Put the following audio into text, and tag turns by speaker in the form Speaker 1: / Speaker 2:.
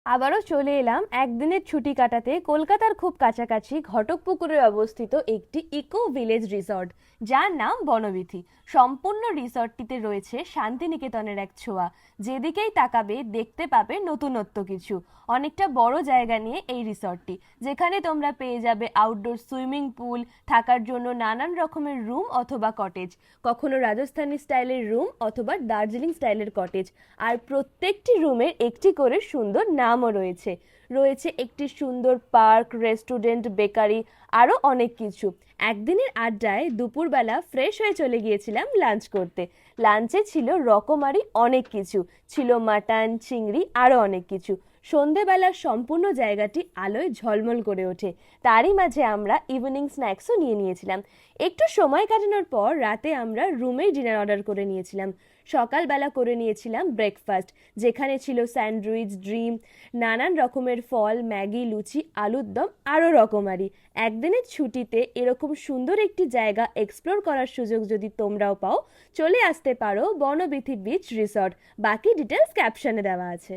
Speaker 1: আবারও চলে এলাম একদিনের ছুটি কাটাতে কলকাতার খুব কাছাকাছি ঘটকপুকুরে অবস্থিত একটি ইকো ভিলেজ রিসর্ট, যার নাম বনবিথি। সম্পূর্ণ রিসর্টটিতে রয়েছে শান্তিনিকেতনের এক ছোঁয়া। যেদিকেই তাকাবে দেখতে পাবে নতুনত্ব কিছু। অনেকটা বড় জায়গা নিয়ে এই রিসর্টটি, যেখানে তোমরা পেয়ে যাবে আউটডোর সুইমিং পুল, থাকার জন্য নানান রকমের রুম অথবা কটেজ, কখনো রাজস্থানি স্টাইলের রুম অথবা দার্জিলিং স্টাইলের কটেজ। আর প্রত্যেকটি রুমের একটি করে সুন্দর নামও রয়েছে। রয়েছে একটি সুন্দর পার্ক, রেস্টুরেন্ট, বেকারি, আরও অনেক কিছু। একদিনের আড্ডায় দুপুরবেলা ফ্রেশ হয়ে চলে গিয়েছিলাম লাঞ্চ করতে। লাঞ্চে ছিল রকমারি অনেক কিছু, ছিল মাটন, চিংড়ি, আরও অনেক কিছু। সন্ধেবেলার সম্পূর্ণ জায়গাটি আলোয় ঝলমল করে ওঠে। তারই মাঝে আমরা ইভিনিং স্ন্যাক্সও নিয়ে নিয়েছিলাম। একটু সময় কাটানোর পর রাতে আমরা রুমেই ডিনার অর্ডার করে নিয়েছিলাম। সকালবেলা করে নিয়েছিলাম ব্রেকফাস্ট, যেখানে ছিল স্যান্ডউইচ, ড্রিম, নানান রকমের ফল, ম্যাগি, লুচি, আলুর দম, আরও রকমারি। একদিনের ছুটিতে এরকম সুন্দর একটি জায়গা এক্সপ্লোর করার সুযোগ যদি তোমরাও পাও, চলে আসতে পারো বনবিথি বিচ রিসর্ট। বাকি ডিটেলস ক্যাপশনে দেওয়া আছে।